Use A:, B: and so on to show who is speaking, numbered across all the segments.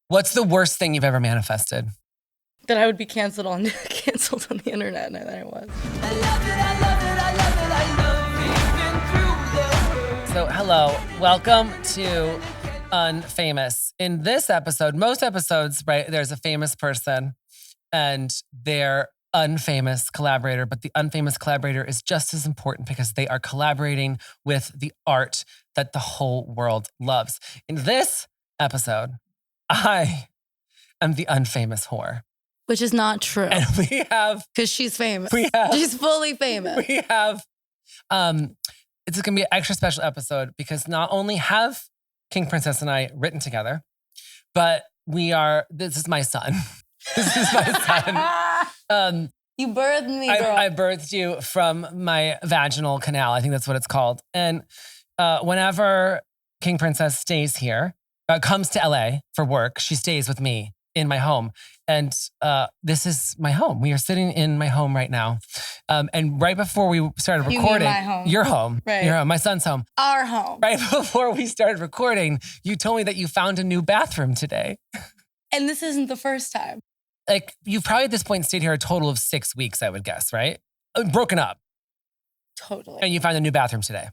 A: What's the worst thing you've ever manifested?
B: That I would be canceled on the internet, and I was.
C: I love it, I love it, I love it, I love even through the...
A: So, hello. Welcome to Unfamous. In this episode, most episodes, right, there's a famous person and their unfamous collaborator, but the unfamous collaborator is just as important because they are collaborating with the art that the whole world loves. In this episode, I am the unfamous whore.
B: Which is not true.
A: And we have...
B: Because she's famous.
A: She's
B: fully famous.
A: We have... It's going to be an extra special episode because not only have King Princess and I written together, but this is my son. This is my son.
B: You birthed me, girl.
A: I birthed you from my vaginal canal. I think that's what it's called. And whenever King Princess stays here, comes to LA for work, she stays with me in my home. And this is my home. We are sitting in my home right now. And right before we started recording,
B: my home.
A: Your home,
B: right.
A: Your home, my son's home.
B: Our home.
A: Right before we started recording, you told me that you found a new bathroom today.
B: And this isn't the first time.
A: Like, you've probably at this point stayed here a total of 6 weeks, I would guess, right? Broken up.
B: Totally.
A: And you found a new bathroom today.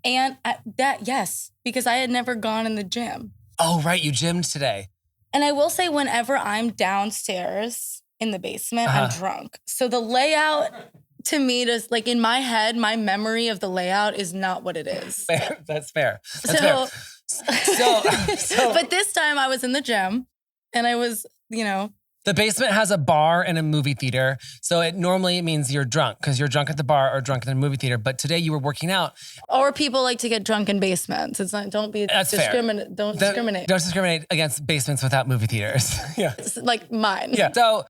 B: And yes, because I had never gone in the gym.
A: Oh, right. You gymmed today.
B: And I will say, whenever I'm downstairs in the basement, I'm drunk. So the layout to me, like in my head, my memory of the layout is not what it is.
A: Fair. That's fair. That's
B: fair.
A: So,
B: but this time I was in the gym and I was,
A: The basement has a bar and a movie theater. So it normally means you're drunk because you're drunk at the bar or drunk in the movie theater. But today you were working out.
B: Or people like to get drunk in basements. It's not, don't be discriminate. Don't discriminate.
A: Don't discriminate against basements without movie theaters. Yeah.
B: It's like mine.
A: Yeah. So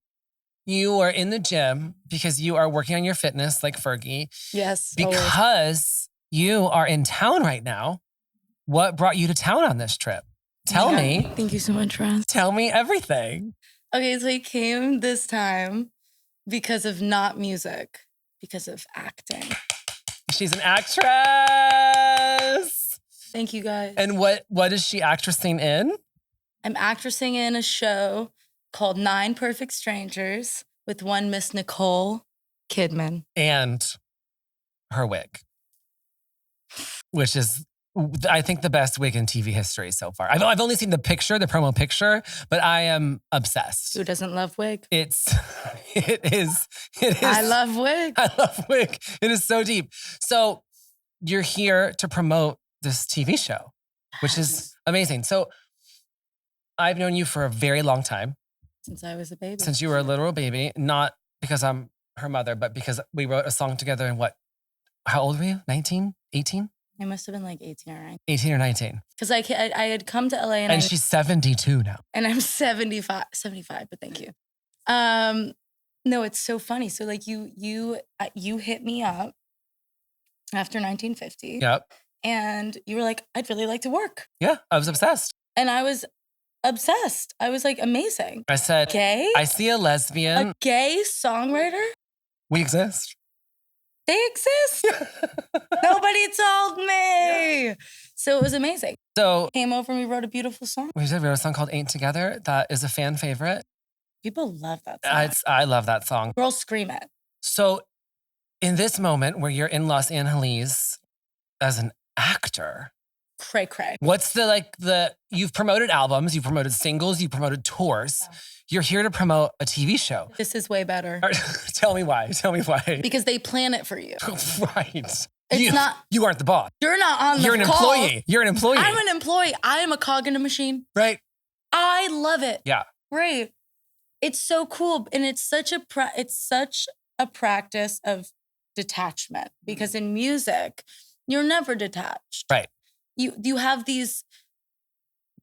A: you are in the gym because you are working on your fitness like Fergie.
B: Yes.
A: Because you are in town right now. What brought you to town on this trip? Tell me.
B: Thank you so much, Raz.
A: Tell me everything.
B: Okay, so he came this time because of not music, because of acting.
A: She's an actress.
B: Thank you, guys.
A: And what is she actressing in?
B: I'm actressing in a show called 9 Perfect Strangers with one Miss Nicole Kidman.
A: And her wig, which is, I think, the best wig in TV history so far. I've only seen the promo picture, but I am obsessed.
B: Who doesn't love wig?
A: It is.
B: I love wig.
A: I love wig. It is so deep. So you're here to promote this TV show, which is amazing. So I've known you for a very long time.
B: Since I was a baby.
A: Since you were a literal baby, not because I'm her mother, but because we wrote a song together in how old were you? 19? 18?
B: I must have been like 18 or 19.
A: 18 or 19.
B: Because I had come to LA
A: and she's 72 now.
B: And I'm 75, but thank you. No, it's so funny. So like you hit me up after 1950.
A: Yep.
B: And you were like, I'd really like to work.
A: Yeah, I was obsessed.
B: And I was obsessed. I was like, amazing.
A: I said,
B: gay?
A: I see a lesbian.
B: A gay songwriter?
A: We exist.
B: They exist. Nobody told me. So it was amazing.
A: So
B: came over and we wrote a beautiful song.
A: We wrote a song called Ain't Together. That is a fan favorite.
B: People love that song.
A: I love that song.
B: Girls scream it.
A: So in this moment where you're in Los Angeles as an actor,
B: cray.
A: What's you've promoted albums, you've promoted singles, you've promoted tours. Yeah. You're here to promote a TV show.
B: This is way better.
A: Tell me why.
B: Because they plan it for you.
A: Right. You aren't the boss.
B: You're not on the
A: You're an
B: call.
A: employee. You're an employee.
B: I'm an employee. I am a cog in a machine.
A: Right.
B: I love it.
A: Yeah.
B: Great. It's so cool. And it's such a practice of detachment. Because in music, you're never detached.
A: Right.
B: You have these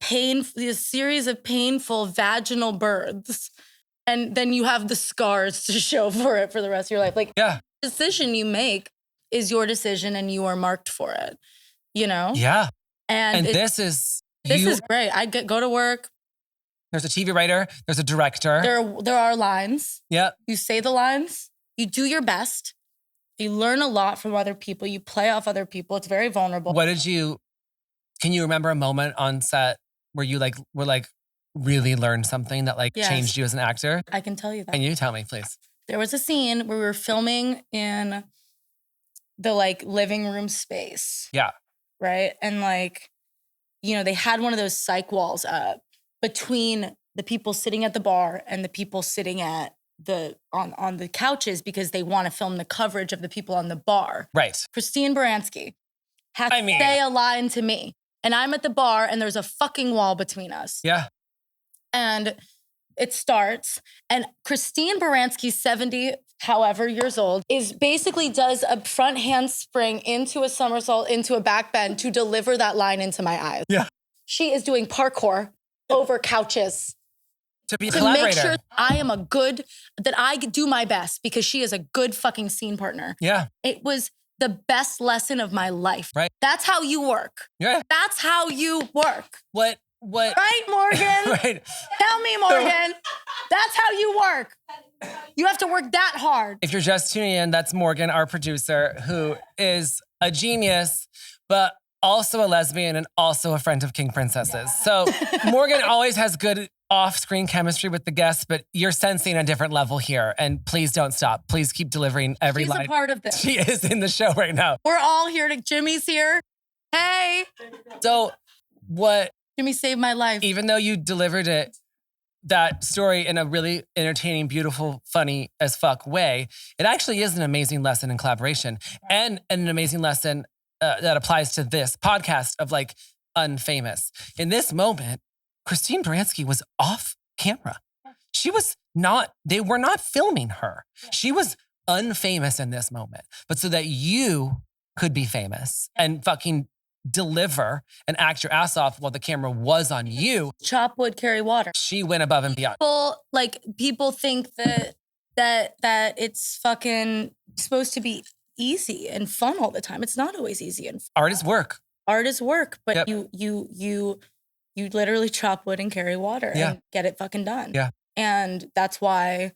B: series of painful vaginal births, and then you have the scars to show for it for the rest of your life. Like,
A: yeah.
B: The decision you make is your decision, and you are marked for it.
A: Yeah. And this is
B: great. I go to work.
A: There's a TV writer. There's a director.
B: There are lines.
A: Yeah.
B: You say the lines. You do your best. You learn a lot from other people. You play off other people. It's very vulnerable.
A: Can you remember a moment on set where you were like, really learned something that like
B: Yes.
A: changed you as an actor?
B: I can tell you that.
A: Can you tell me, please?
B: There was a scene where we were filming in the like living room space.
A: Yeah.
B: Right. And like, you know, they had one of those psych walls up between the people sitting at the bar and the people sitting at on the couches because they want to film the coverage of the people on the bar.
A: Right.
B: Christine Baranski has to say a line to me. And I'm at the bar and there's a fucking wall between us.
A: Yeah.
B: And it starts, and Christine Baranski, 70 however years old, is basically does a front handspring into a somersault into a back bend to deliver that line into my eyes.
A: Yeah.
B: She is doing parkour over couches
A: To be a
B: to
A: collaborator.
B: make sure that I do my best because she is a good fucking scene partner.
A: Yeah.
B: It was the best lesson of my life.
A: Right.
B: That's how you work.
A: Yeah.
B: That's how you work.
A: What?
B: Right, Morgan?
A: Right.
B: Tell me, Morgan. That's how you work. You have to work that hard.
A: If you're just tuning in, that's Morgan, our producer, who is a genius, but also a lesbian and also a friend of King Princesses. So Morgan always has good off-screen chemistry with the guests, but you're sensing a different level here. And please don't stop. Please keep delivering every
B: She's
A: line.
B: a part of this.
A: She is in the show right now.
B: We're all here. Jimmy's here. Hey.
A: So what,
B: Jimmy saved my life.
A: even though you delivered that story in a really entertaining, beautiful, funny as fuck way, it actually is an amazing lesson in collaboration and an amazing lesson that applies to this podcast of like Unfamous. In this moment, Christine Baranski was off camera. They were not filming her. She was unfamous in this moment. But so that you could be famous and fucking deliver and act your ass off while the camera was on you,
B: Chop wood, carry water.
A: she went above and beyond.
B: People think that it's fucking supposed to be easy and fun all the time. It's not always easy and fun.
A: Art is work.
B: Art is work, but
A: Yep.
B: you literally chop wood and carry water and get it fucking done.
A: Yeah.
B: And that's why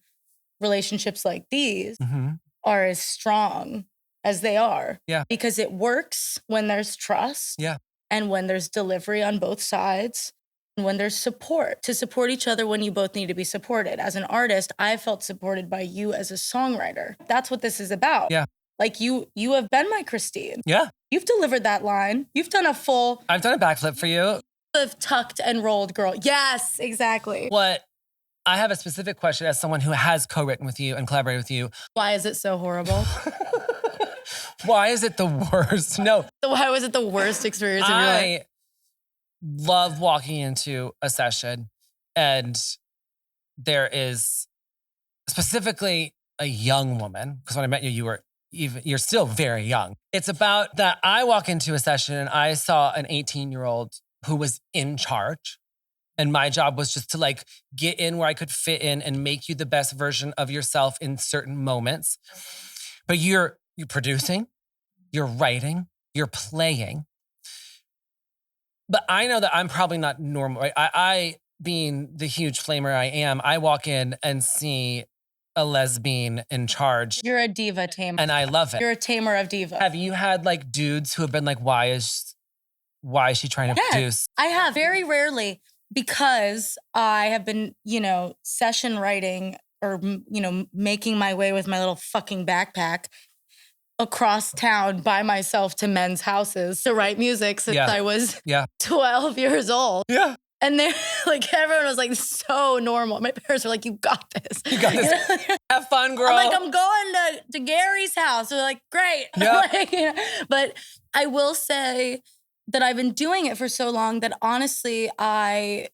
B: relationships like these
A: Mm-hmm.
B: are as strong as they are.
A: Yeah.
B: Because it works when there's trust.
A: Yeah.
B: And when there's delivery on both sides. And when there's support to support each other when you both need to be supported. As an artist, I felt supported by you as a songwriter. That's what this is about.
A: Yeah.
B: Like you have been my Christine.
A: Yeah.
B: You've delivered that line. You've done a full,
A: I've done a backflip for you.
B: have tucked and rolled girl. Yes, exactly.
A: I have a specific question as someone who has co-written with you and collaborated with you.
B: Why is it so horrible?
A: Why is it the worst? No,
B: Why was it the worst experience of your life?
A: I love walking into a session and there is specifically a young woman, because when I met you, you're still very young. It's about that I walk into a session and I saw an 18-year-old who was in charge. And my job was just to like get in where I could fit in and make you the best version of yourself in certain moments. But you're producing, you're writing, you're playing. But I know that I'm probably not normal. Right? I being the huge flamer I am, I walk in and see a lesbian in charge.
B: You're a diva tamer.
A: And I love it.
B: You're a tamer of divas.
A: Have you had like dudes who have been like, why is she trying to produce?
B: I have very rarely, because I have been, session writing or, making my way with my little fucking backpack across town by myself to men's houses to write music since I was 12 years old.
A: Yeah.
B: And they're like, everyone was like so normal. My parents were like, you got this.
A: You got this. Have fun, girl.
B: I'm like, I'm going to Gary's house. They're like, great.
A: Yeah.
B: But I will say that I've been doing it for so long that honestly, I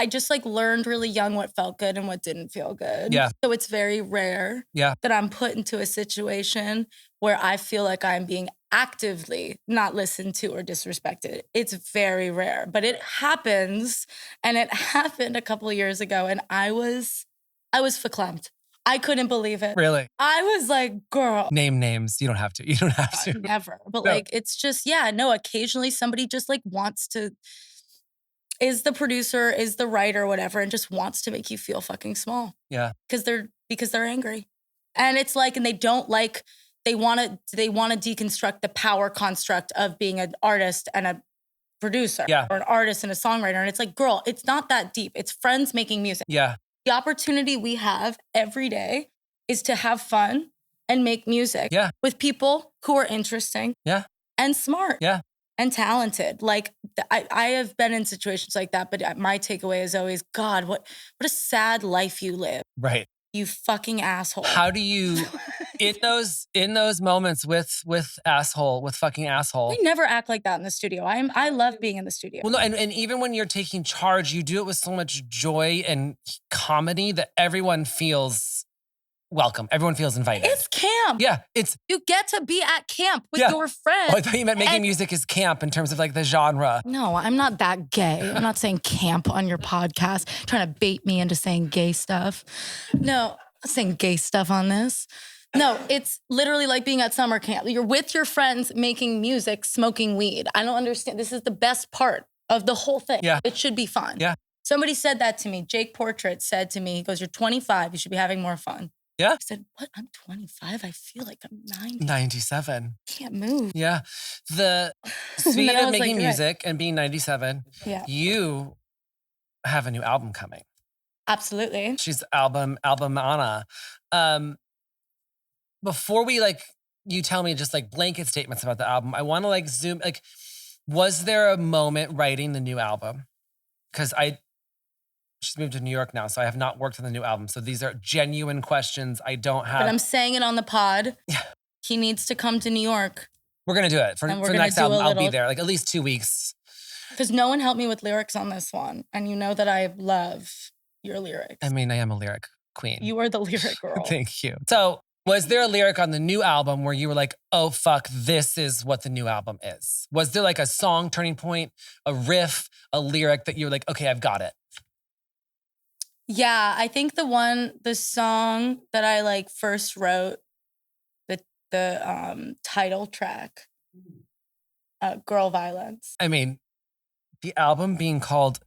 B: just like learned really young what felt good and what didn't feel good.
A: Yeah.
B: So it's very rare that I'm put into a situation where I feel like I'm being actively not listened to or disrespected. It's very rare, but it happens. And it happened a couple of years ago and I was verklempt. I couldn't believe it.
A: Really?
B: I was like, girl.
A: Name names. You don't have to. You don't have to.
B: Never. But
A: No.
B: like, it's just, occasionally somebody just like wants to, is the producer, is the writer, whatever, and just wants to make you feel fucking small.
A: Yeah.
B: Because they're angry. And it's like, and they want to deconstruct the power construct of being an artist and producer or an artist and a songwriter. And it's like, girl, it's not that deep. It's friends making music.
A: Yeah.
B: The opportunity we have every day is to have fun and make music with people who are interesting and smart and talented. Like I have been in situations like that, but my takeaway is always, God, what a sad life you live.
A: Right.
B: You fucking asshole.
A: How do you, in those moments with fucking asshole.
B: I never act like that in the studio. I love being in the studio.
A: Well, no, and even when you're taking charge, you do it with so much joy and comedy that everyone feels welcome. Everyone feels invited.
B: It's camp.
A: Yeah,
B: you get to be at camp with your friends.
A: Oh, I thought you meant making music is camp in terms of like the genre.
B: No, I'm not that gay. I'm not saying camp on your podcast, trying to bait me into saying gay stuff. No, I'm not saying gay stuff on this. No, it's literally like being at summer camp. You're with your friends making music, smoking weed. I don't understand. This is the best part of the whole thing.
A: Yeah.
B: It should be fun.
A: Yeah.
B: Somebody said that to me. Jake Portrait said to me, he goes, you're 25. You should be having more fun.
A: Yeah.
B: I said, what? I'm 25? I feel like I'm 90.
A: 97.
B: Can't move.
A: Yeah. The speed of making music and being 97, you have a new album coming.
B: Absolutely.
A: She's album Anna. Before we you tell me just blanket statements about the album, I want to zoom, was there a moment writing the new album? Because she's moved to New York now, so I have not worked on the new album. So these are genuine questions I don't have.
B: But I'm saying it on the pod. Yeah. He needs to come to New York.
A: We're going to do it. For the next album, I'll be there. At least 2 weeks.
B: Because no one helped me with lyrics on this one. And you know that I love your lyrics.
A: I mean, I am a lyric queen.
B: You are the lyric girl.
A: Thank you. So was there a lyric on the new album where you were like, oh, fuck, this is what the new album is? Was there a song turning point, a riff, a lyric that you were like, okay, I've got it?
B: Yeah, I think the song that I first wrote, the title track, Girl Violence.
A: I mean, the album being called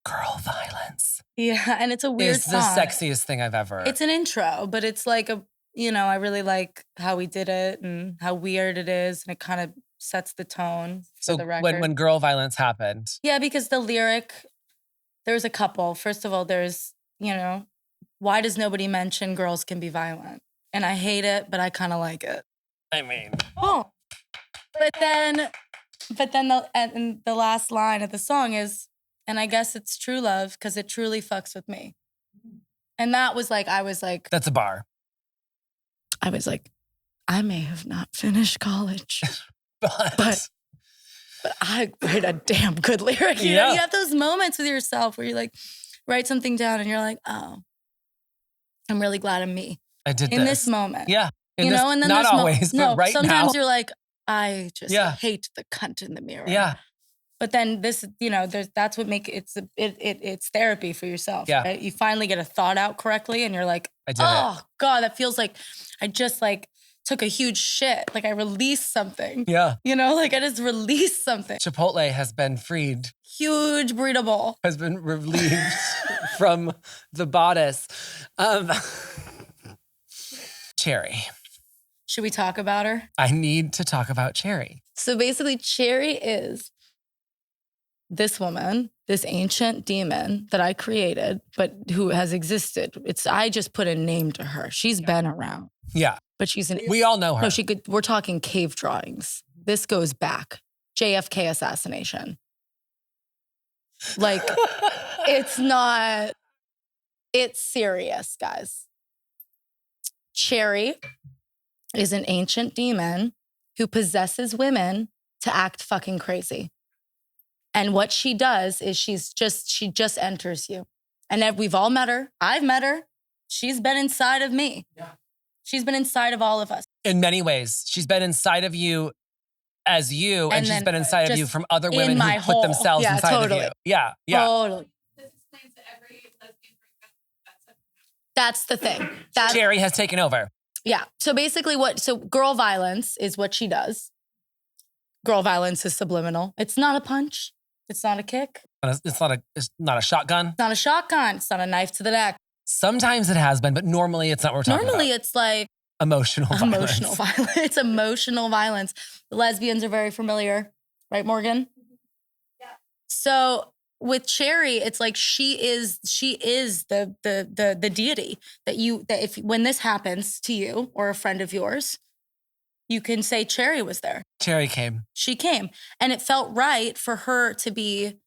A: Girl Violence.
B: Yeah, and it's a weird song.
A: It's the sexiest thing I've ever.
B: It's an intro, but it's I really like how we did it and how weird it is, and it kind of sets the tone for the record.
A: when Girl Violence happened.
B: Yeah, because the lyric, there's a couple. First of all, there's, why does nobody mention girls can be violent? And I hate it, but I kind of like it.
A: I mean.
B: Oh. But then the last line of the song is, and I guess it's true love because it truly fucks with me. And that was I was like.
A: That's a bar.
B: I was like, I may have not finished college, but I write a damn good lyric. You know, you have those moments with yourself where you write something down and you're like, oh, I'm really glad I'm me.
A: I did
B: in this moment.
A: Yeah.
B: And then
A: not always, but right
B: sometimes
A: now.
B: You're like, I just hate the cunt in the mirror.
A: Yeah.
B: But then this, that's what it's therapy for yourself.
A: Yeah.
B: Right? You finally get a thought out correctly and you're like,
A: I did it.
B: God, that feels like I just took a huge shit. I released something.
A: Yeah.
B: I just released something.
A: Chipotle has been freed.
B: Huge burrito bowl.
A: Has been relieved from the bodice. Cherry.
B: Should we talk about her?
A: I need to talk about Cherry.
B: So basically, Cherry is this woman, this ancient demon that I created, but who has existed. I just put a name to her. She's been around.
A: Yeah.
B: But
A: we all know her.
B: No, we're talking cave drawings. This goes back. JFK assassination. It's serious, guys. Cherry is an ancient demon who possesses women to act fucking crazy. And what she does is she just enters you. And we've all met her. I've met her. She's been inside of me. Yeah. She's been inside of all of us. In
A: many ways. She's been inside of you as you, and she's been inside of you from other women who put themselves inside of you. Yeah, yeah.
B: Totally. This explains to every lesbian breakup. That's the thing.
A: Cherry has taken over.
B: Yeah. So basically girl violence is what she does. Girl violence is subliminal. It's not a punch. It's not a kick.
A: It's not a shotgun.
B: It's not a shotgun. It's not a knife to the neck.
A: Sometimes it has been, but normally it's not what we're talking about.
B: Normally it's
A: emotional violence.
B: Emotional violence. It's emotional violence. The lesbians are very familiar. Right, Morgan? So with Cherry, it's like she is the deity that if when this happens to you or a friend of yours, you can say Cherry was there.
A: Cherry came.
B: She came. And it felt right for her to be,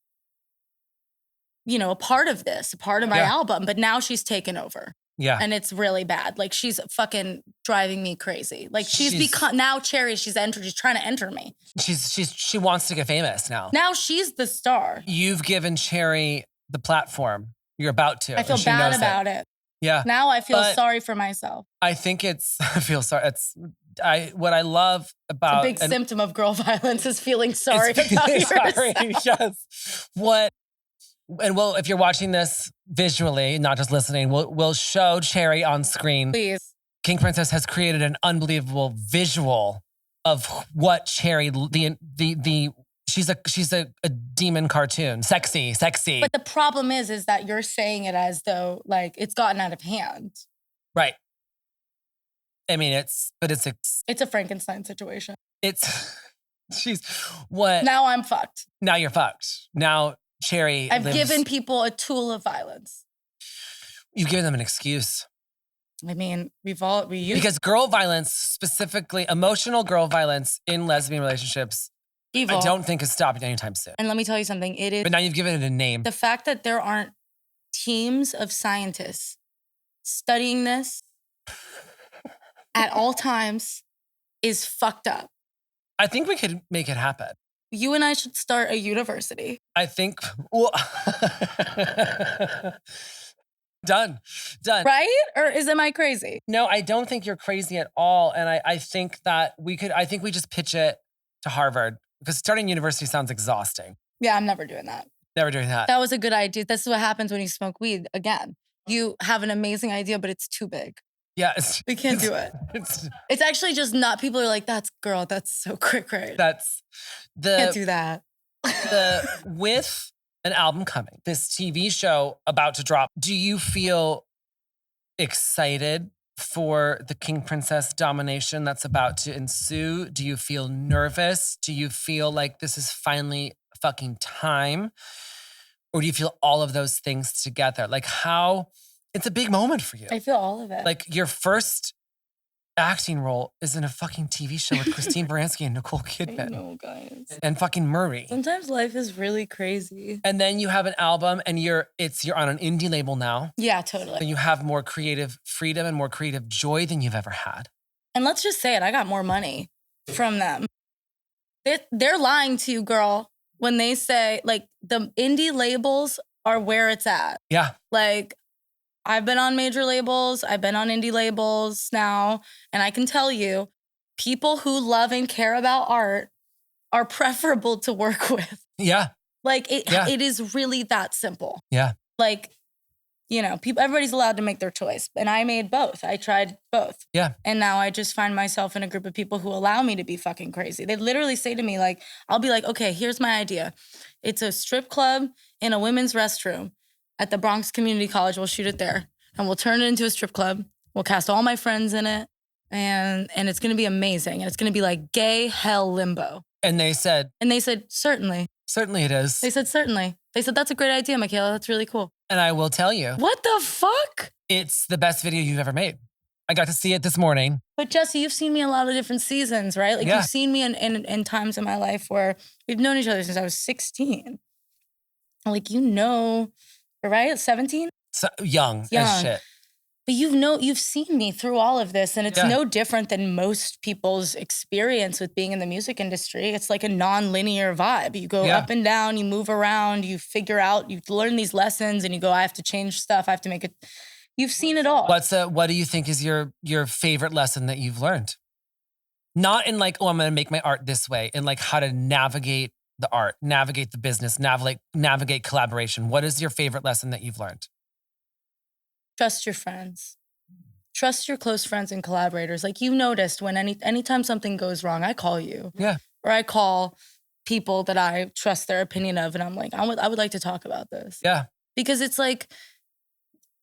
B: a part of this, a part of my album. But now she's taken over.
A: Yeah.
B: And it's really bad. Like, she's fucking driving me crazy. Like, she's become, now Cherry, she's trying to enter me.
A: She wants to get famous now.
B: Now she's the star.
A: You've given Cherry the platform. You're about to.
B: I feel bad about it.
A: Yeah.
B: Now I feel sorry for myself.
A: I think I feel sorry. What I love about
B: a big symptom of girl violence is feeling sorry about yourself.
A: Yes. If you're watching this visually, not just listening, we'll show Cherry on screen.
B: Please.
A: King Princess has created an unbelievable visual of what Cherry, she's a demon cartoon. Sexy.
B: But the problem is that you're saying it as though like it's gotten out of hand.
A: Right. I mean, it's
B: a Frankenstein situation.
A: Now
B: I'm fucked.
A: Now you're fucked. Now Cherry
B: I've given people a tool of violence.
A: You've given them an excuse.
B: I mean,
A: because girl violence, specifically emotional girl violence in lesbian relationships, evil. I don't think is stopping anytime soon.
B: And let me tell you something, it is.
A: But now you've given it a name.
B: The fact that there aren't teams of scientists studying this at all times is fucked up.
A: I think we could make it happen.
B: You and I should start a university.
A: I think. Done.
B: Right? Or am I crazy?
A: No, I don't think you're crazy at all. And I think that we just pitch it to Harvard because starting university sounds exhausting.
B: Yeah, I'm never doing that.
A: Never doing that.
B: That was a good idea. This is what happens when you smoke weed. Again, you have an amazing idea, but it's too big.
A: Yeah.
B: We can't do it. It's actually just not, people are like, that's so cray-cray.
A: Can't
B: do that.
A: With an album coming, this TV show about to drop, do you feel excited for the King Princess domination that's about to ensue? Do you feel nervous? Do you feel like this is finally fucking time? Or do you feel all of those things together? Like it's a big moment for you.
B: I feel all of it.
A: Like your first acting role is in a fucking TV show with Christine Baranski and Nicole Kidman.
B: I know, guys.
A: And fucking Murray.
B: Sometimes life is really crazy.
A: And then you have an album and you're on an indie label now.
B: Yeah, totally.
A: And you have more creative freedom and more creative joy than you've ever had.
B: And let's just say it, I got more money from them. They're lying to you, girl, when they say like the indie labels are where it's at.
A: Yeah.
B: Like, I've been on major labels, I've been on indie labels now, and I can tell you, people who love and care about art are preferable to work with.
A: Yeah.
B: Like, it is really that simple.
A: Yeah.
B: Like, everybody's allowed to make their choice, and I made both. I tried both.
A: Yeah.
B: And now I just find myself in a group of people who allow me to be fucking crazy. They literally say to me, like, I'll be like, okay, here's my idea. It's a strip club in a women's restroom. At the Bronx Community College, we'll shoot it there. And we'll turn it into a strip club. We'll cast all my friends in it. And it's going to be amazing. And it's going to be like gay hell limbo.
A: And they said,
B: certainly.
A: Certainly it is.
B: They said, certainly. They said, that's a great idea, Michaela. That's really cool.
A: And I will tell you.
B: What the fuck?
A: It's the best video you've ever made. I got to see it this morning.
B: But Jesse, you've seen me in a lot of different seasons, right? Like you've seen me in times in my life where we've known each other since I was 16. Like, right? 17?
A: So young as shit.
B: But you've seen me through all of this, and it's no different than most people's experience with being in the music industry. It's like a non-linear vibe. You go up and down, you move around, you figure out, you learn these lessons, and you go, I have to change stuff, I have to make it. You've seen it all.
A: What do you think is your favorite lesson that you've learned? Not in like, I'm gonna make my art this way, in like how to navigate the art, navigate the business, navigate collaboration. What is your favorite lesson that you've learned?
B: Trust your friends. Trust your close friends and collaborators. Like you noticed when anytime something goes wrong, I call you.
A: Yeah.
B: Or I call people that I trust their opinion of, and I'm like, I would like to talk about this.
A: Yeah.
B: Because it's like,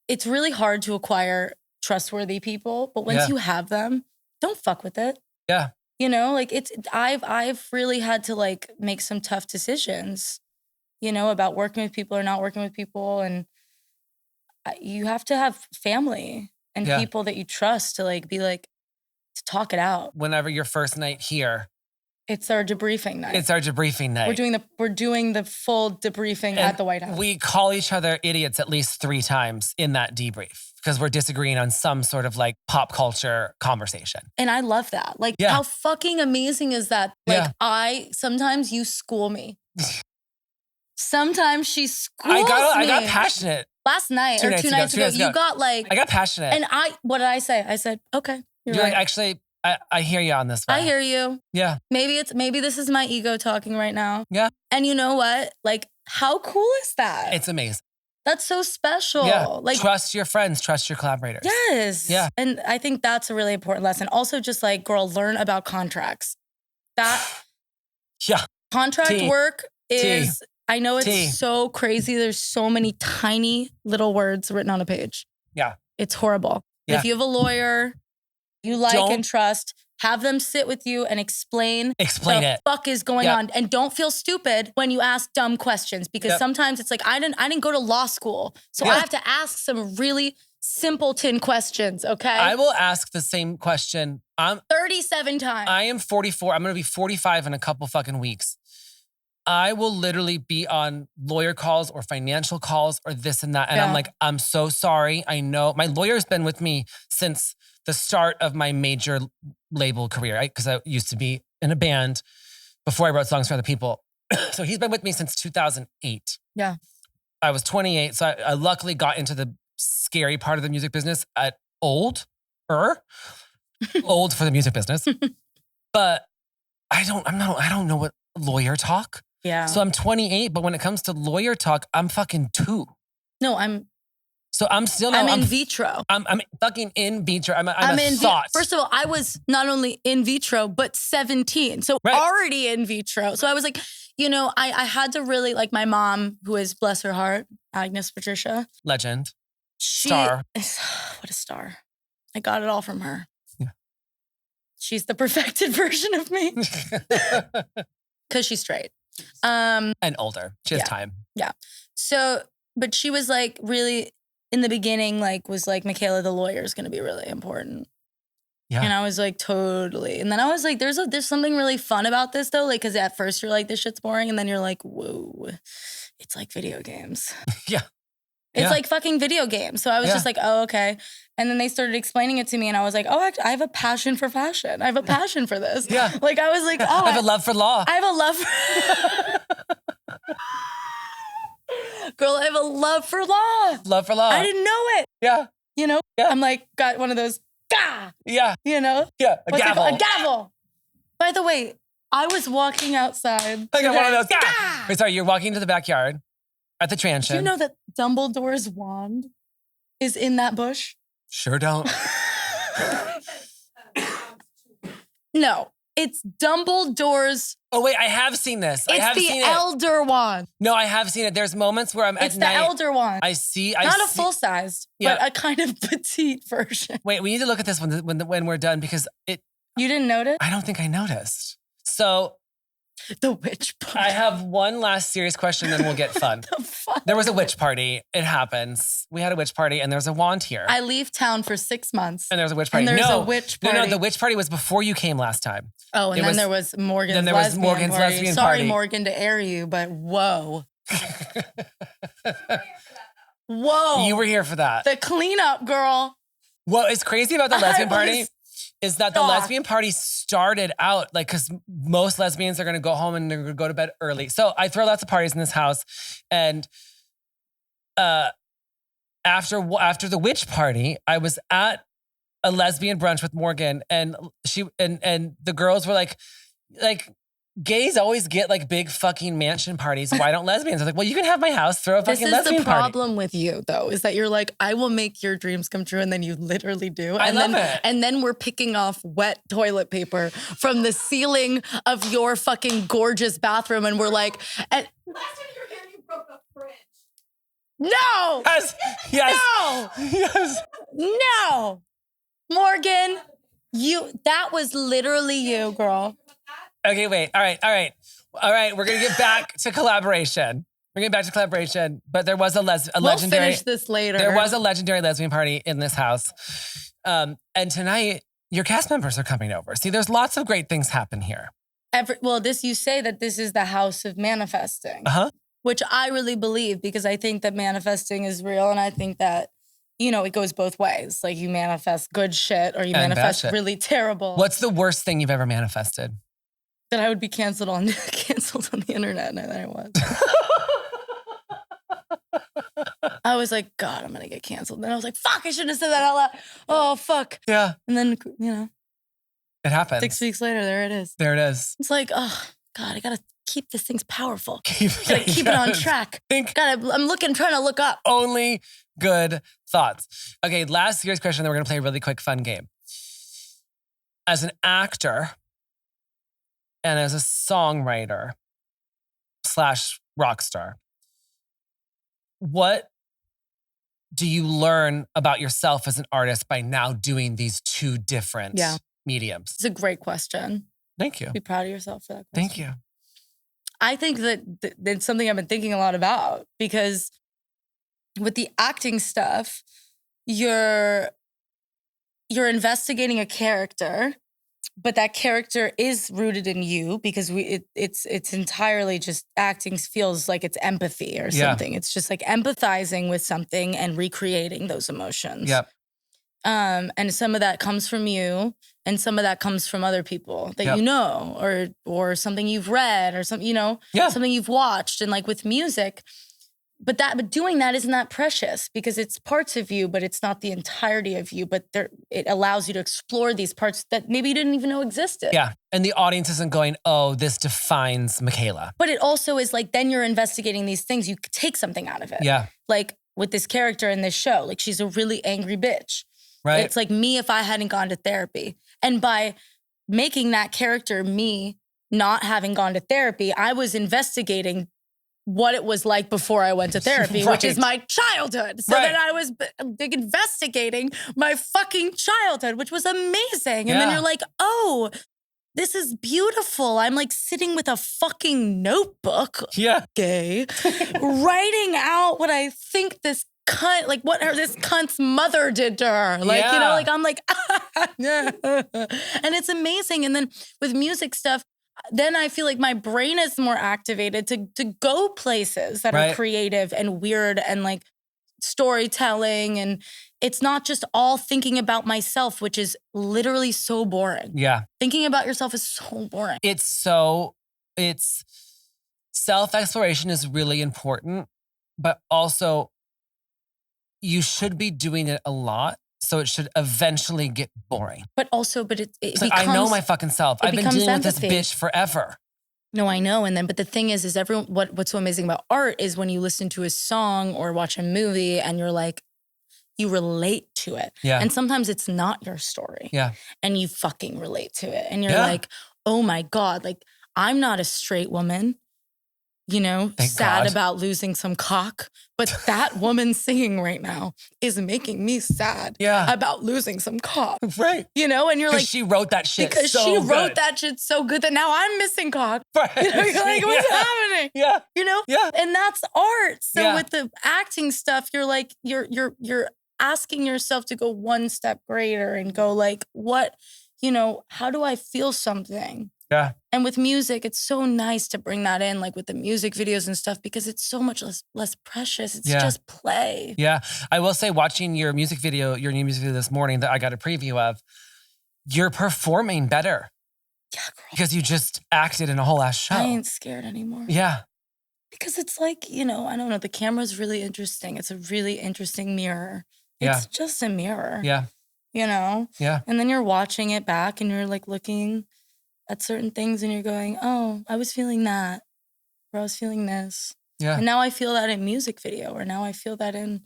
B: it's really hard to acquire trustworthy people, but once you have them, don't fuck with it.
A: Yeah.
B: Like I've really had to like make some tough decisions you know, about working with people or not working with people. And you have to have family and people that you trust to like be like, to talk it out.
A: Whenever your first night here.
B: It's our debriefing night.
A: It's our debriefing night.
B: We're doing the full debriefing at the White House.
A: We call each other idiots at least 3 times in that debrief because we're disagreeing on some sort of like pop culture conversation.
B: And I love that. Like, how fucking amazing is that? Like, sometimes you school me. Sometimes she schools me.
A: I got passionate.
B: Last night or 2 nights ago, you got like...
A: I got passionate.
B: And what did I say? I said, okay, you're right.
A: Like, actually, I hear you on this one.
B: I hear you.
A: Yeah.
B: Maybe this is my ego talking right now.
A: Yeah.
B: And you know what? Like, how cool is that?
A: It's amazing.
B: That's so special.
A: Yeah.
B: Like,
A: trust your friends, trust your collaborators.
B: Yes.
A: Yeah.
B: And I think that's a really important lesson. Also, just like, girl, learn about contracts. That contract work is, I know it's so crazy. There's so many tiny little words written on a page.
A: Yeah.
B: It's horrible. If you have a lawyer you like and trust, have them sit with you and explain
A: it.
B: Fuck is going on. And don't feel stupid when you ask dumb questions because sometimes it's like, I didn't go to law school. So I have to ask some really simpleton questions, okay?
A: I will ask the same question.
B: 37 times.
A: I am 44. I'm going to be 45 in a couple fucking weeks. I will literally be on lawyer calls or financial calls or this and that. And I'm like, I'm so sorry. I know my lawyer's been with me since the start of my major label career, right? Because I used to be in a band before I wrote songs for other people. So he's been with me since 2008.
B: Yeah.
A: I was 28. So I luckily got into the scary part of the music business at old for the music business. But I don't know what lawyer talk.
B: Yeah.
A: So I'm 28, but when it comes to lawyer talk, I'm fucking 2.
B: No, I'm
A: in
B: vitro.
A: I'm fucking in vitro. I'm a thought.
B: First of all, I was not only in vitro, but 17. So already in vitro. So I was like, you know, I had to really, like my mom, who is, bless her heart, Agnes Patricia.
A: Legend.
B: Star. What a star. I got it all from her.
A: Yeah.
B: She's the perfected version of me. Because she's straight.
A: And older. She has time.
B: Yeah. So, but she was like really, in the beginning, like was like, Michaela, the lawyer is going to be really important. Yeah. And I was like, totally. And then I was like, there's something really fun about this though. Like, cause at first you're like, this shit's boring. And then you're like, whoa, it's like video games.
A: Yeah.
B: It's like fucking video games. So I was just like, oh, okay. And then they started explaining it to me and I was like, oh, I have a passion for fashion. I have a passion for this.
A: Yeah.
B: Like I was like, oh.
A: I have a love for law.
B: I have a love for... Girl, I have a love for law.
A: Love for law.
B: I didn't know it.
A: Yeah.
B: You know?
A: Yeah.
B: I'm like, got one of those, gah!
A: Yeah.
B: You know?
A: Yeah, a gavel.
B: A gavel. By the way, I was walking outside.
A: I got one of those, gah! Wait, sorry, you're walking to the backyard at the Tranter.
B: Do you know that Dumbledore's wand is in that bush?
A: Sure don't.
B: No, it's Dumbledore's.
A: Oh wait, I have seen this.
B: It's the elder wand.
A: No, I have seen it. There's moments where I'm at night.
B: It's the elder wand.
A: I see.
B: Not a full-sized, but a kind of petite version.
A: Wait, we need to look at this when we're done because it.
B: You didn't notice?
A: I don't think I noticed. So.
B: The witch party.
A: I have one last serious question, then we'll get fun. There was a witch party. It happens. We had a witch party, and there's a wand here.
B: I leave town for 6 months.
A: And there's a witch party.
B: And there's a witch party.
A: No, the witch party was before you came last time.
B: Oh, and then there was Morgan's lesbian party. Sorry, Morgan, to air you, but whoa. Whoa.
A: You were here for that.
B: The cleanup, girl.
A: What is crazy about the lesbian party is that the lesbian party started out like, because most lesbians are going to go home and they're going to go to bed early. So I throw lots of parties in this house. And after the witch party, I was at a lesbian brunch with Morgan and the girls were like, gays always get like big fucking mansion parties. Why don't lesbians? I was like, well, you can have my house, throw a fucking lesbian party.
B: This is the problem with you, though, is that you're like, I will make your dreams come true, and then you literally do.
A: I love it.
B: And then we're picking off wet toilet paper from the ceiling of your fucking gorgeous bathroom, and we're like,
C: last time you were here, you broke a fridge.
B: No!
A: Yes!
B: No!
A: Yes!
B: No! Morgan, that was literally you, girl.
A: Okay, wait. All right. We're going to get back to collaboration. We're getting back to collaboration, but there was a legendary.
B: We'll finish this later.
A: There was a legendary lesbian party in this house. And tonight, your cast members are coming over. See, there's lots of great things happen here.
B: You say that this is the house of manifesting.
A: Uh-huh.
B: Which I really believe because I think that manifesting is real and I think that, it goes both ways. Like you manifest good shit or you manifest really terrible.
A: What's the worst thing you've ever manifested?
B: That I would be canceled on the internet, and I was. I was like, God, I'm gonna get canceled. And I was like, fuck, I shouldn't have said that out loud. Oh, fuck.
A: Yeah.
B: And then,
A: it happens.
B: 6 weeks later, there it is.
A: There it is.
B: It's like, oh, God, I gotta keep this thing's powerful. Keep it on track. I'm trying to look up.
A: Only good thoughts. Okay, last year's question, then we're gonna play a really quick fun game. As an actor and as a songwriter / rock star, what do you learn about yourself as an artist by now doing these two different mediums?
B: It's a great question.
A: Thank you.
B: Be proud of yourself for that
A: Thank
B: question.
A: you.
B: I think that it's something I've been thinking a lot about because with the acting stuff, you're investigating a character, but that character is rooted in you because it's entirely just acting feels like it's empathy or something. It's just like empathizing with something and recreating those emotions.
A: Yep.
B: And some of that comes from you and some of that comes from other people that you know or something you've read or something, something you've watched. And like with music, but doing that isn't that precious because it's parts of you, but it's not the entirety of you. But it allows you to explore these parts that maybe you didn't even know existed.
A: Yeah. And the audience isn't going, oh, this defines Michaela.
B: But it also is like, then you're investigating these things. You take something out of it.
A: Yeah.
B: Like with this character in this show, like she's a really angry bitch.
A: Right.
B: It's like me if I hadn't gone to therapy. And by making that character me not having gone to therapy, I was investigating what it was like before I went to therapy, which is my childhood. So then I was investigating my fucking childhood, which was amazing. And then you're like, oh, this is beautiful. I'm like sitting with a fucking notebook.
A: Yeah.
B: Gay. Writing out what I think this cunt, like what this cunt's mother did to her. Like, like I'm like, and it's amazing. And then with music stuff, then I feel like my brain is more activated to go places that are creative and weird and like storytelling. And it's not just all thinking about myself, which is literally so boring.
A: Yeah.
B: Thinking about yourself is so boring.
A: It's self-exploration is really important, but also you should be doing it a lot. So it should eventually get boring.
B: But it becomes,
A: like, I know my fucking self. I've been dealing
B: empathy.
A: with this bitch forever.
B: No, I know. But the thing is everyone, what's so amazing about art is when you listen to a song or watch a movie and you're like, you relate to it. Yeah. And sometimes it's not your story.
A: Yeah.
B: And you fucking relate to it. And you're like, oh my God, like I'm not a straight woman. Thank sad God. About losing some cock. But that woman singing right now is making me sad about losing some cock.
A: Right.
B: And you're like,
A: she wrote that shit
B: because
A: so
B: she
A: good.
B: wrote that shit so good that now I'm missing cock.
A: Right.
B: You're like, what's happening?
A: Yeah.
B: Yeah. And that's art. So with the acting stuff, you're like, you're asking yourself to go one step greater and go like, what, how do I feel something?
A: Yeah.
B: And with music, it's so nice to bring that in, like with the music videos and stuff, because it's so much less precious. It's just play.
A: Yeah. I will say, watching your new music video this morning that I got a preview of, you're performing better.
B: Yeah, girl.
A: Because you just acted in a whole ass show.
B: I ain't scared anymore.
A: Yeah.
B: Because it's like, I don't know, the camera's really interesting. It's a really interesting mirror. It's just a mirror.
A: Yeah.
B: Yeah. And then you're watching it back and you're like looking at certain things and you're going, oh, I was feeling that, or I was feeling this. Yeah. And now I feel that in music video, or now I feel that in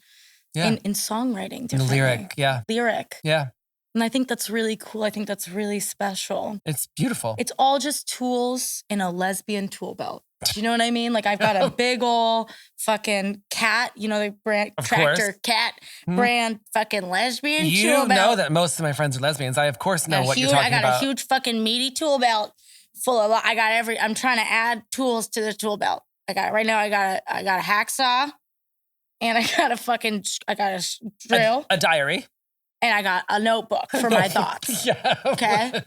B: songwriting differently.
A: Lyric. Yeah.
B: And I think that's really cool. I think that's really special.
A: It's beautiful.
B: It's all just tools in a lesbian tool belt. Do you know what I mean? Like I've got a big ol' fucking cat, the brand Tranter cat brand fucking lesbian tool belt.
A: You know that most of my friends are lesbians. I of course know what you're talking about.
B: I got a huge fucking meaty tool belt full of, I'm trying to add tools to the tool belt. right now I got a hacksaw, and I got a drill,
A: a diary,
B: and I got a notebook for my thoughts.
A: Yeah.
B: Okay.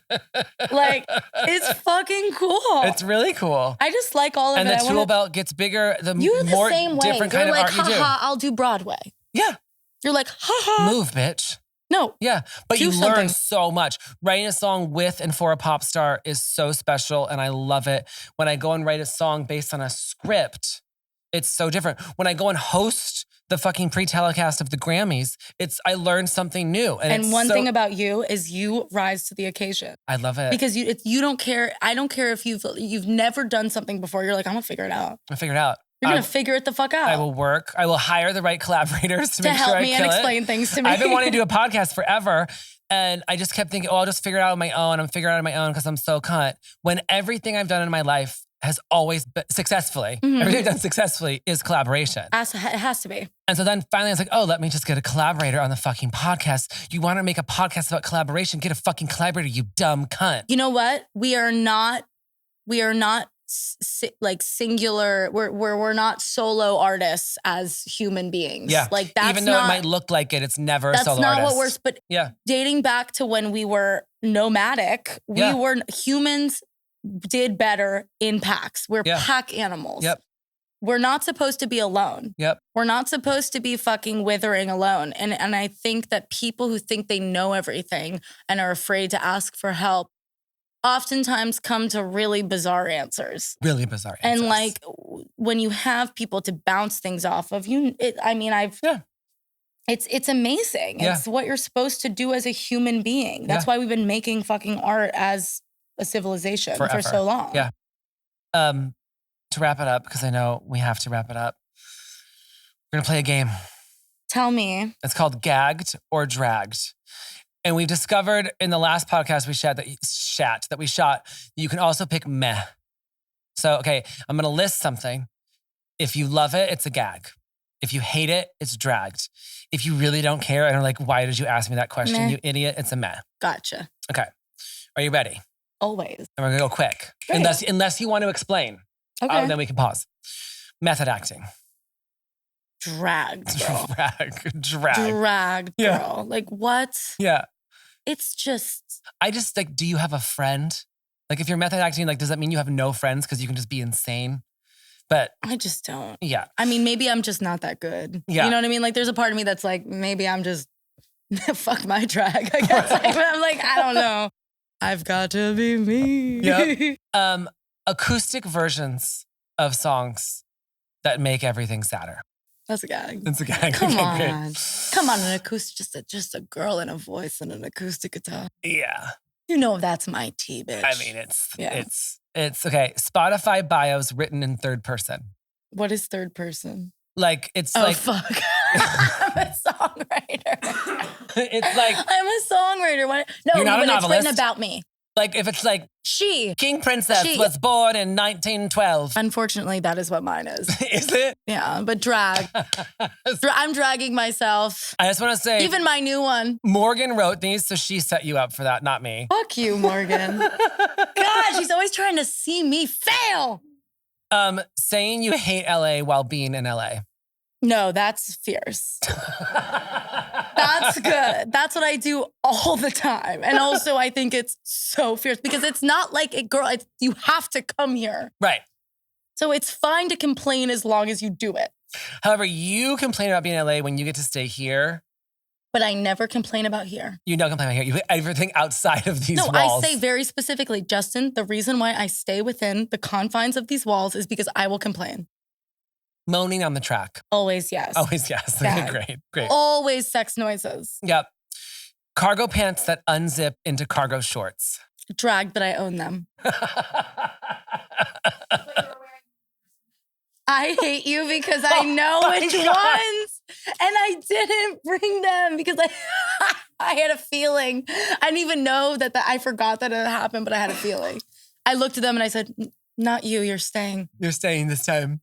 B: Like, it's fucking cool.
A: It's really cool.
B: I just like all of
A: it. And the tool belt gets bigger the
B: You're
A: more
B: the same way.
A: different
B: You're
A: kind
B: like,
A: of art you do.
B: I'll do Broadway.
A: Yeah.
B: You're like, ha.
A: Move, bitch.
B: No.
A: Yeah. But
B: do
A: you
B: something.
A: learn so much. Writing a song with and for a pop star is so special, and I love it. When I go and write a song based on a script, it's so different. When I go and host the fucking pre-telecast of the Grammys, I learned something new.
B: And one thing about you is you rise to the occasion.
A: I love it.
B: Because you don't care. I don't care if you've never done something before. You're like, I'm gonna figure it out.
A: I figure it out.
B: You're gonna figure it the fuck out.
A: I will work. I will hire the right collaborators to make sure I kill it.
B: help me and explain things to me.
A: I've been wanting to do a podcast forever. And I just kept thinking, I'll just figure it out on my own. I'm figuring it out on my own because I'm so cunt. When everything I've done in my life has always been successfully, everything I've done successfully is collaboration.
B: It has to be.
A: And so then finally I was like, let me just get a collaborator on the fucking podcast. You want to make a podcast about collaboration? Get a fucking collaborator, you dumb cunt.
B: You know what? We are not like singular. We're not solo artists as human beings.
A: Yeah.
B: Like that's
A: even though it might look like it's never a solo artist.
B: That's not what we're. But
A: yeah,
B: dating back to when we were nomadic, humans did better in packs. We're pack animals.
A: Yep.
B: We're not supposed to be alone.
A: Yep.
B: We're not supposed to be fucking withering alone. And I think that people who think they know everything and are afraid to ask for help oftentimes come to really bizarre answers.
A: Really bizarre answers.
B: And like when you have people to bounce things off of, it's amazing.
A: Yeah.
B: It's what you're supposed to do as a human being. That's why we've been making fucking art as a civilization for so long.
A: Yeah. To wrap it up, because I know we have to wrap it up, we're gonna play a game.
B: Tell me.
A: It's called Gagged or Dragged. And we discovered in the last podcast that we shot, you can also pick meh. So, okay, I'm gonna list something. If you love it, it's a gag. If you hate it, it's dragged. If you really don't care and are like, why did you ask me that question, you idiot, it's a meh.
B: Gotcha.
A: Okay, are you ready?
B: Always.
A: And we're gonna go quick. Unless you want to explain.
B: Okay.
A: Then we can pause. Method acting.
B: Dragged, girl.
A: Dragged,
B: girl.
A: Yeah.
B: Like what?
A: Yeah.
B: It's just.
A: I just like, do you have a friend? Like if you're method acting, like does that mean you have no friends because you can just be insane? But
B: I just don't.
A: Yeah.
B: I mean, maybe I'm just not that good.
A: Yeah.
B: You know what I mean? Like there's a part of me that's like, maybe I'm just, fuck my drag, I guess. I'm like, I don't know. I've got to be me.
A: Yep. Acoustic versions of songs that make everything sadder.
B: That's a gag.
A: That's a gag.
B: Come
A: okay,
B: on.
A: Great.
B: Come on, an acoustic, just a girl and a voice and an acoustic guitar.
A: Yeah.
B: You know that's my tea, bitch.
A: I mean, it's okay. Spotify bios written in third person.
B: What is third person?
A: Like, it's
B: fuck. I'm a songwriter.
A: It's like.
B: I'm a songwriter. What? No,
A: you're not
B: but
A: a novelist.
B: it's written about me.
A: Like if it's like King Princess was born in 1912.
B: Unfortunately, that is what mine is.
A: Is it?
B: Yeah, but drag. I'm dragging myself.
A: I just want to say.
B: Even my new one.
A: Morgan wrote these, so she set you up for that, not me.
B: Fuck you, Morgan. God, she's always trying to see me fail.
A: Saying you hate LA while being in LA.
B: No, that's fierce. That's good. That's what I do all the time. And also I think it's so fierce because it's not like you have to come here.
A: Right.
B: So it's fine to complain as long as you do it.
A: However, you complain about being in LA when you get to stay here.
B: But I never complain about here.
A: You don't complain about here. You put everything outside of these walls.
B: No, I say very specifically, Justin, the reason why I stay within the confines of these walls is because I will complain.
A: Moaning on the track.
B: Always yes.
A: Always yes. Okay, great.
B: Always sex noises.
A: Yep. Cargo pants that unzip into cargo shorts.
B: Drag, but I own them. I hate you because I know which ones. And I didn't bring them because I had a feeling. I didn't even know that I forgot that it happened, but I had a feeling. I looked at them and I said, not you, you're staying.
A: You're staying this time.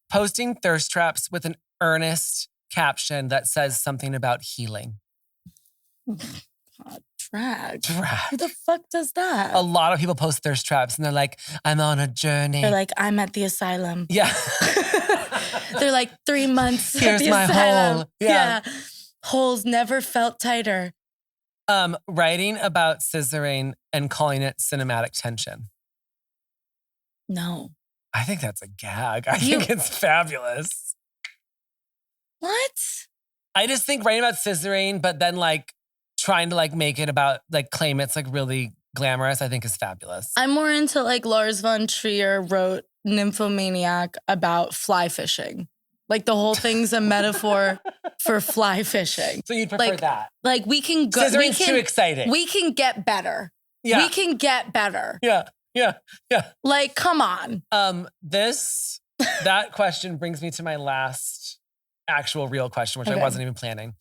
A: Posting thirst traps with an earnest caption that says something about healing.
B: God, Drag. Who the fuck does that?
A: A lot of people post thirst traps and they're like, I'm on a journey.
B: They're like, I'm at the asylum.
A: Yeah.
B: They're like 3 months
A: Here's
B: at the
A: my
B: asylum.
A: hole. Yeah.
B: Holes never felt tighter.
A: Writing about scissoring and calling it cinematic tension.
B: No.
A: I think that's a gag. I think it's fabulous.
B: What?
A: I just think writing about scissoring, but then like trying to like make it about like claim it's like really glamorous, I think is fabulous.
B: I'm more into like Lars von Trier wrote Nymphomaniac about fly fishing. Like the whole thing's a metaphor for fly fishing.
A: So you'd prefer that?
B: Like we can go.
A: Scissoring's too exciting.
B: We can get better.
A: Yeah.
B: We can get better.
A: Yeah.
B: Like, come on.
A: That question brings me to my last actual real question, which I wasn't even planning.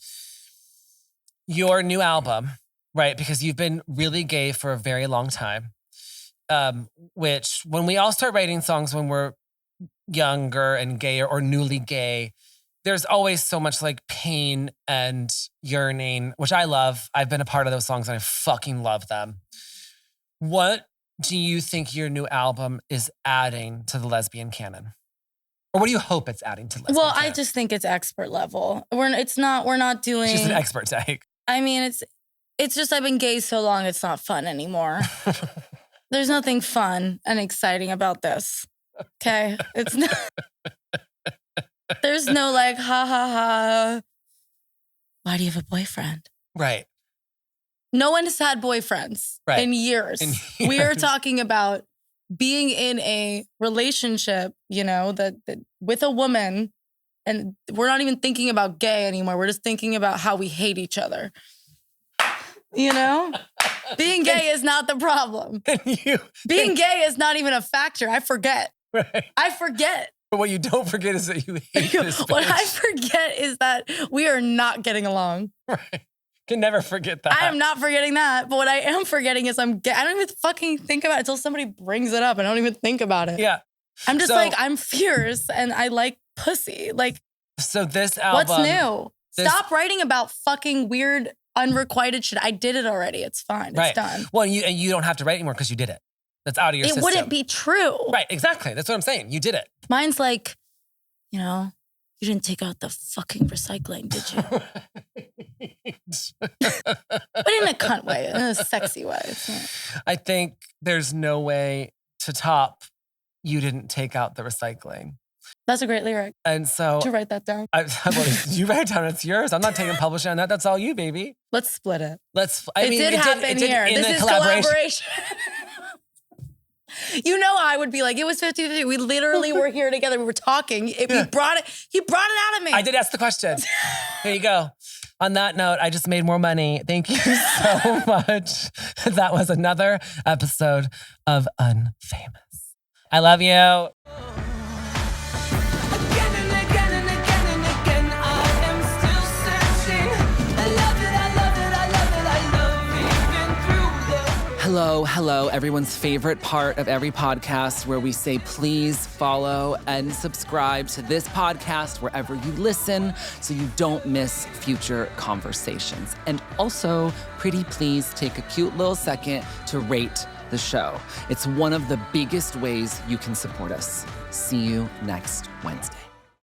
A: Your new album, right? Because you've been really gay for a very long time. Which when we all start writing songs when we're younger and gayer or newly gay, there's always so much like pain and yearning, which I love. I've been a part of those songs and I fucking love them. What do you think your new album is adding to the lesbian canon? Or what do you hope it's adding to the lesbian canon?
B: I just think it's expert level. We're not doing...
A: She's an expert take.
B: I mean, it's just I've been gay so long, it's not fun anymore. There's nothing fun and exciting about this. Okay? It's not... There's no like, ha, ha, ha. Why do you have a boyfriend?
A: Right.
B: No one has had boyfriends in years. We are talking about being in a relationship, that with a woman, and we're not even thinking about gay anymore. We're just thinking about how we hate each other. Being gay is not the problem. Being gay is not even a factor. I forget.
A: Right.
B: I forget.
A: But what you don't forget is that you hate this bitch.
B: What I forget is that we are not getting along.
A: Right. Can never forget that.
B: I am not forgetting that. But what I am forgetting is I'm gay. I don't even fucking think about it until somebody brings it up. I don't even think about it.
A: Yeah.
B: I'm just I'm fierce and I like pussy. Like,
A: so this album.
B: What's new? Stop writing about fucking weird, unrequited shit. I did it already. It's fine. It's done.
A: Well, you don't have to write anymore because you did it. That's out of your system.
B: It wouldn't be true.
A: Right, exactly. That's what I'm saying. You did it.
B: Mine's like, you didn't take out the fucking recycling, did you? But in a cunt way, in a sexy way.
A: I think there's no way to top you didn't take out the recycling.
B: That's a great lyric.
A: And so...
B: Did you write that down?
A: You write it down. It's yours. I'm not taking publishing on that. That's all you, baby.
B: Let's split it.
A: It did happen here.
B: This is collaboration. I would be like, it was 50-50. We literally were here together. We were talking. He brought it out of me.
A: I did ask the question. Here you go. On that note, I just made more money. Thank you so much. That was another episode of Unfamous. I love you. Hello, everyone's favorite part of every podcast where we say, please follow and subscribe to this podcast wherever you listen so you don't miss future conversations. And also, pretty please take a cute little second to rate the show. It's one of the biggest ways you can support us. See you next Wednesday.